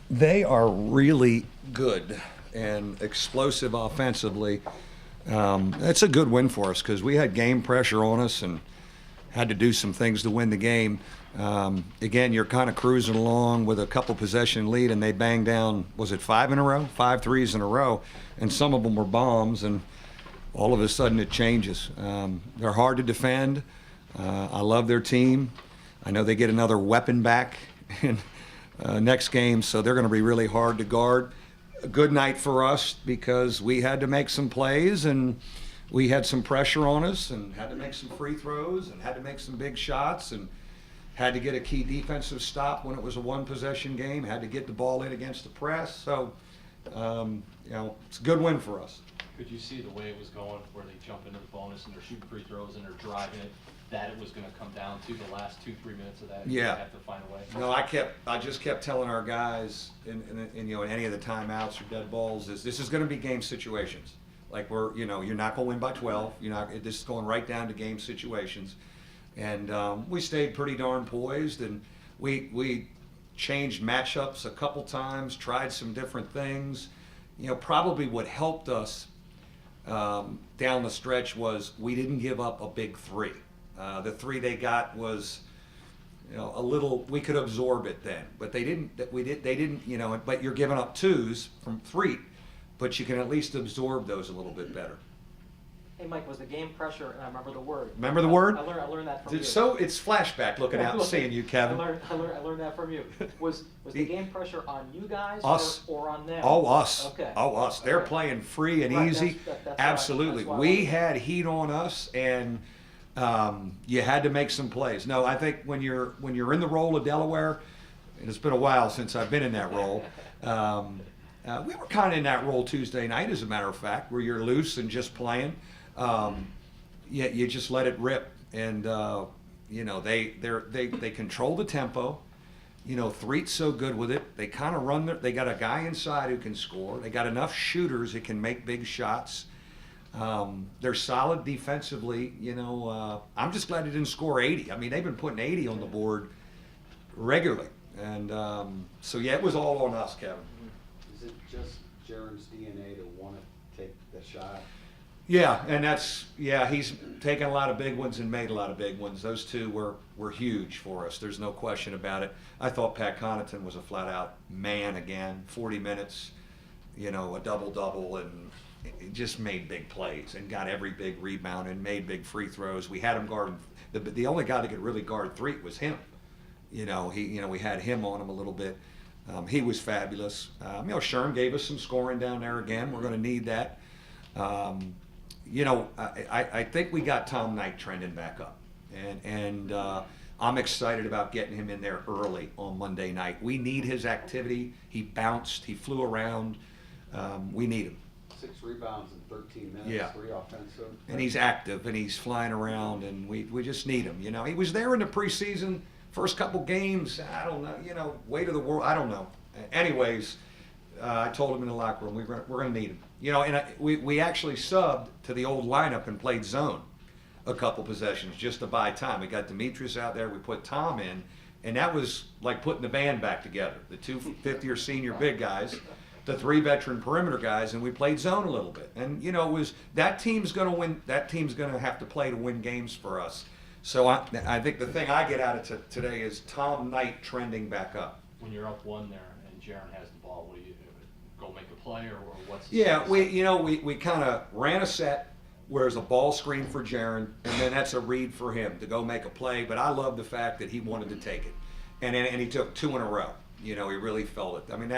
They are really good and explosive offensively. That's a good win for us because we had game pressure on us and had to do some things to win the game. Again, you're kind of cruising along with a couple possession lead, and they banged down, was it 5 in a row? 5 threes in a row, and some of them were bombs, and all of a sudden it changes. They're hard to defend. I love their team. I know they get another weapon back in next game, so they're going to be really hard to guard. A good night for us because we had to make some plays and we had some pressure on us and had to make some free throws and had to make some big shots and had to get a key defensive stop when it was a one possession game, had to get the ball in against the press. So, it's a good win for us. Could you see the way it was going where they jump into the bonus and they're shooting free throws and they're driving it, that it was going to come down to the last 2-3 minutes of that? Yeah. You have to find a way. No, I just kept telling our guys in any of the timeouts or dead balls is this is going to be game situations. Like you're not going to win by 12. This is going right down to game situations. And we stayed pretty darn poised, and we changed matchups a couple times, tried some different things. Probably what helped us down the stretch was we didn't give up a big three. The three they got was, a little. We could absorb it then, but they didn't. They didn't. But you're giving up twos from three, but you can at least absorb those a little bit better. Hey, Mike, was the game pressure, and I remember the word. Remember the word? I learned that from you. So it's flashback looking out and seeing you, Kevin. I learned that from you. Was the game pressure on you guys us, or on them? Oh, us. Okay. Oh, us. They're Okay. playing free and Right, easy. that's Absolutely. why I We wanted- had heat on us, and you had to make some plays. No, I think when you're in the role of Delaware, and it's been a while since I've been in that role. We were kind of in that role Tuesday night, as a matter of fact, where you're loose and just playing. You just let it rip, and they control the tempo. Threet's so good with it. They kind of they got a guy inside who can score. They got enough shooters that can make big shots. They're solid defensively. I'm just glad they didn't score 80. I mean, they've been putting 80 on the board regularly, and it was all on us, Kevin. Is it just Jaron's DNA to want to take the shot? Yeah, and he's taken a lot of big ones and made a lot of big ones. Those two were huge for us. There's no question about it. I thought Pat Connaughton was a flat-out man again. 40 minutes, a double-double, and he just made big plays and got every big rebound and made big free throws. We had him guarding. The only guy that could really guard Threet was him. We had him on him a little bit. He was fabulous. Sherm gave us some scoring down there again. We're going to need that. I think we got Tom Knight trending back up, and I'm excited about getting him in there early on Monday night. We need his activity. He bounced, he flew around. We need him. 6 rebounds in 13 minutes, Yeah. 3 offensive. And he's active, and he's flying around, and we just need him. He was there in the preseason, first couple games. I don't know, weight of the world. I don't know. Anyways, I told him in the locker room we're going to need him. We actually subbed to the old lineup and played zone a couple possessions just to buy time. We got Demetrius out there. We put Tom in, and that was like putting the band back together. The 2 fifth-year senior big guys, the 3 veteran perimeter guys, and we played zone a little bit. And it was that team's going to win. That team's going to have to play to win games for us. So I think the thing I get out of today is Tom Knight trending back up. When you're up one there and Jaron has the ball, what do you do? Go make a play, or what's the Yeah, status? we kind of ran a set where there's a ball screen for Jaron, and then that's a read for him to go make a play. But I love the fact that he wanted to take it, and he took 2 in a row. He really felt it. I mean,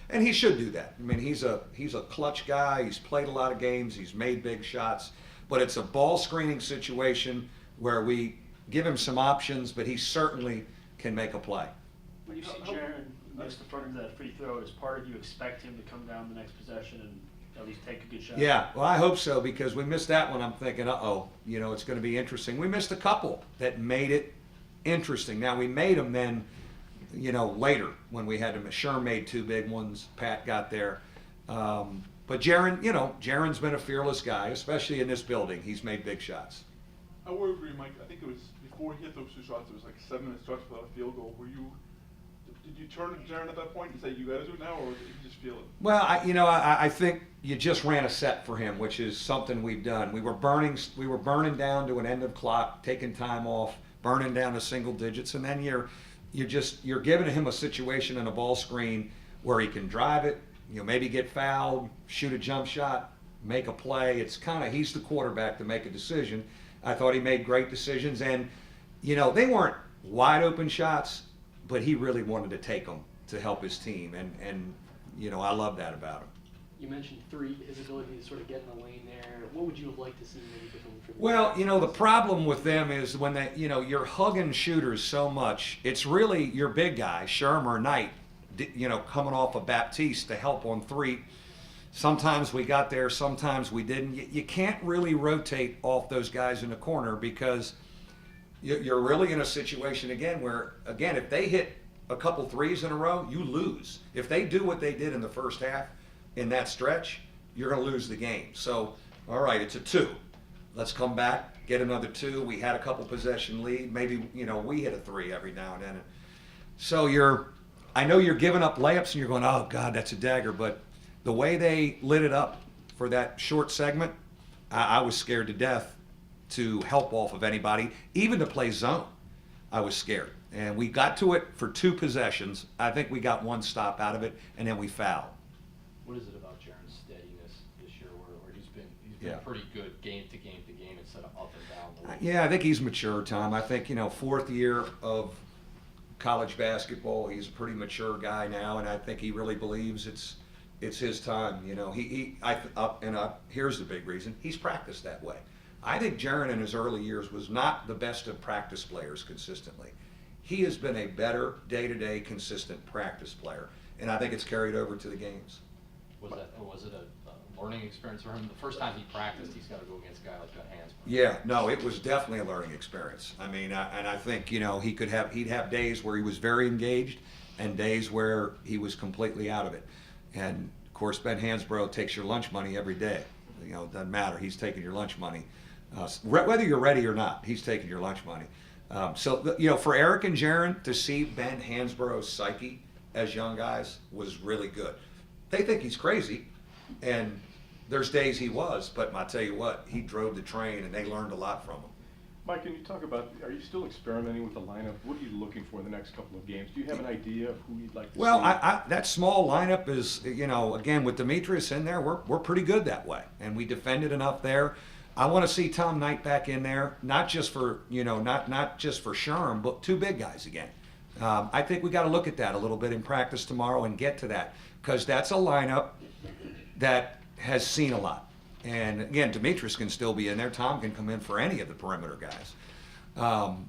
and he should do that. I mean, he's a clutch guy. He's played a lot of games. He's made big shots, but it's a ball screening situation where we give him some options, but he certainly can make a play. When you see Jaron miss the front of that free throw, does part of you expect him to come down the next possession and at least take a good shot? Yeah, well, I hope so, because we missed that one. I'm thinking, it's going to be interesting. We missed a couple that made it interesting. Now, we made them then, later when we had them. Sherm made 2 big ones. Pat got there. But Jaron's been a fearless guy, especially in this building. He's made big shots. I worry for you, Mike. I think it was before he hit those 2 shots, it was like 7 minutes left without a field goal. Were you Did you turn to Jaron at that point and say, you got to do it now, or did you just feel it? Well, I think you just ran a set for him, which is something we've done. We were burning down to an end of clock, taking time off, burning down to single digits, and then you're giving him a situation in a ball screen where he can drive it, maybe get fouled, shoot a jump shot, make a play. It's kind of, he's the quarterback to make a decision. I thought he made great decisions, and they weren't wide open shots, but he really wanted to take them to help his team, and I love that about him. You mentioned his ability to sort of get in the lane there. What would you have liked to see maybe different from Well, the problem with them is when you're hugging shooters so much, it's really your big guy, Sherm or Knight, coming off of Baptiste to help on three. Sometimes we got there, sometimes we didn't. You can't really rotate off those guys in the corner because you're really in a situation again where, if they hit a couple threes in a row, you lose. If they do what they did in the first half in that stretch, you're going to lose the game. So, all right, it's a 2. Let's come back, get another 2. We had a couple possession lead. Maybe, we hit a 3 every now and then. So I know you're giving up layups and you're going, oh, God, that's a dagger. But the way they lit it up for that short segment, I was scared to death to help off of anybody, even to play zone. I was scared. And we got to it for 2 possessions. I think we got 1 stop out of it, and then we fouled. What is it about Jaron's steadiness this year where he's been pretty good game to game to game instead of up and down the league? Yeah, I think he's mature, Tom. I think, 4th year of college basketball, he's a pretty mature guy now, and I think he really believes it's his time. Here's the big reason. He's practiced that way. I think Jaron in his early years was not the best of practice players consistently. He has been a better day-to-day consistent practice player, and I think it's carried over to the games. Was it a learning experience for him? The first time he practiced, he's got to go against a guy like that hands. Yeah, no, it was definitely a learning experience. I mean, and I think he'd have days where he was very engaged, and days where he was completely out of it. And of course, Ben Hansbrough takes your lunch money every day. It doesn't matter. He's taking your lunch money, whether you're ready or not. He's taking your lunch money. So for Eric and Jaron to see Ben Hansborough's psyche as young guys was really good. They think he's crazy, and there's days he was, but I tell you what, he drove the train, and they learned a lot from him. Mike, can you talk about, are you still experimenting with the lineup? What are you looking for in the next couple of games? Do you have an idea of who you'd like to see? Well, that small lineup is, again, with Demetrius in there, we're pretty good that way, and we defended enough there. I want to see Tom Knight back in there, not just for not just for Sherm, but 2 big guys again. I think we got to look at that a little bit in practice tomorrow and get to that, because that's a lineup that has seen a lot. And again, Demetrius can still be in there. Tom can come in for any of the perimeter guys.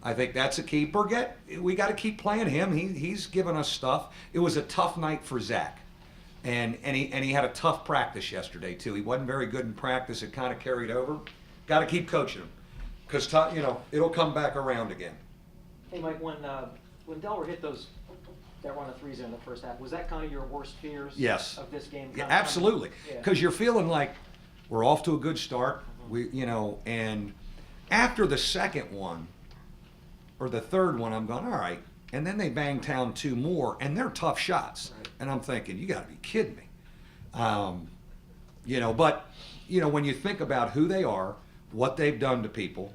I think that's a key. Burgett, we got to keep playing him. He's given us stuff. It was a tough night for Zach. And he had a tough practice yesterday, too. He wasn't very good in practice. It kind of carried over. Got to keep coaching him because, it'll come back around again. Hey, Mike, when Delaware hit that run of 3s in the first half, was that kind of your worst fears Yes. of this game? Yeah, absolutely. Because you're feeling like we're off to a good start. Mm-hmm. And after the second one or the third one, I'm going, all right. And then they bang down 2 more, and they're tough shots. Right. And I'm thinking, you got to be kidding me. But when you think about who they are, what they've done to people,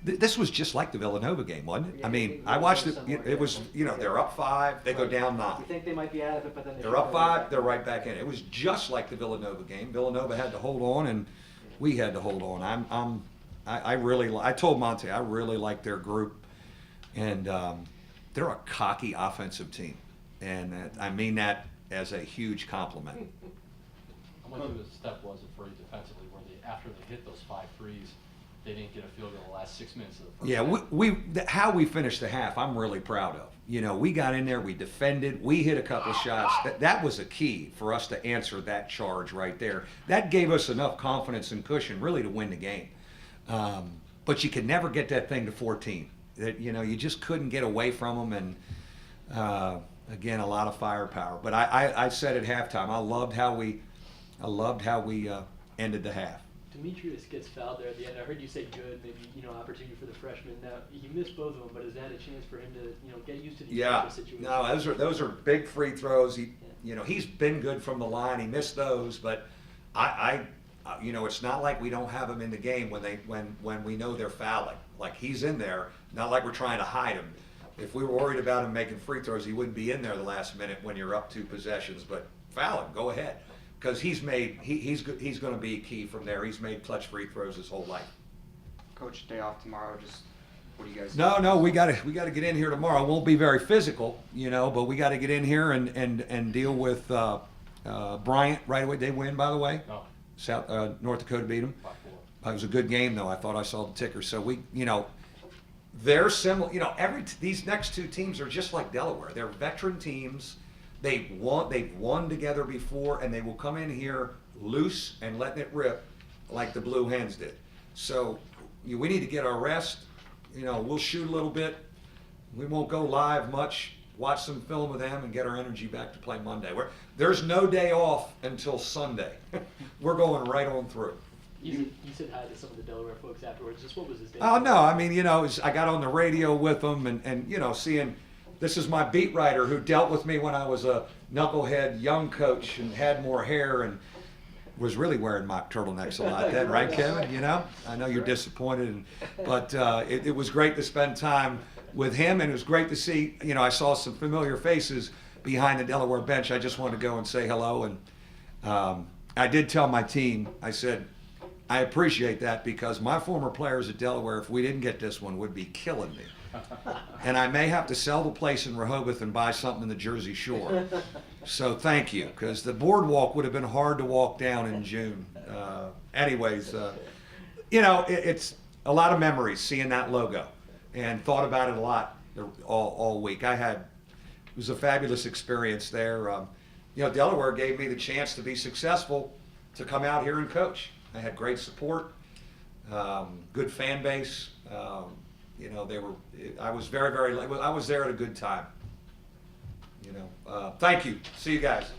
this was just like the Villanova game, wasn't it? Yeah, I mean, I watched it. It was, they're up 5, they go down 9. You think they might be out of it, but then They're up 5, they're right back in. It was just like the Villanova game. Villanova had to hold on, and we had to hold on. I told Monte I really like their group, and they're a cocky offensive team, and I mean that as a huge compliment. How much of a step was it for you defensively, where after they hit those 5 threes, they didn't get a field goal the last 6 minutes of the first half? How we finished the half, I'm really proud of. We got in there, we defended, we hit a couple shots. That was a key for us to answer that charge right there. That gave us enough confidence and cushion really to win the game. But you could never get that thing to 14. You just couldn't get away from them, and again, a lot of firepower. But I said at halftime, I loved how we ended the half. Demetrius gets fouled there at the end. I heard you say good, maybe, opportunity for the freshman. Now, he missed both of them, but is that a chance for him to, get used to these type Yeah, of situations? no, those are big free throws. He's been good from the line. He missed those, but it's not like we don't have him in the game when we know they're fouling. Like, he's in there, not like we're trying to hide him. If we were worried about him making free throws, he wouldn't be in there the last minute when you're up 2 possessions. But foul him, go ahead, because he's going to be key from there. He's made clutch free throws his whole life. Coach, day off tomorrow. Just what do you guys? No, we got to get in here tomorrow. It won't be very physical, but we got to get in here and deal with Bryant right away. They win, by the way. No, North Dakota beat them. 5-4. It was a good game, though. I thought I saw the ticker. So they're similar. These next 2 teams are just like Delaware. They're veteran teams. They've won together before, and they will come in here loose and letting it rip like the Blue Hens did. So we need to get our rest. We'll shoot a little bit. We won't go live much. Watch some film of them and get our energy back to play Monday. There's no day off until Sunday. We're going right on through. You said hi to some of the Delaware folks afterwards. Just what was his day? Oh, no, I mean, I got on the radio with them and seeing, this is my beat writer who dealt with me when I was a knucklehead young coach and had more hair and was really wearing mock turtlenecks a lot then, right, Kevin? I know you're disappointed, but it was great to spend time with him, and it was great to see, I saw some familiar faces behind the Delaware bench. I just wanted to go and say hello, and I did tell my team, I said, I appreciate that because my former players at Delaware, if we didn't get this one, would be killing me. And I may have to sell the place in Rehoboth and buy something in the Jersey Shore. So thank you, because the boardwalk would have been hard to walk down in June. Anyways, it's a lot of memories seeing that logo, and thought about it a lot all week. It was a fabulous experience there. Delaware gave me the chance to be successful, to come out here and coach. I had great support, good fan base. I was I was there at a good time. Thank you. See you guys.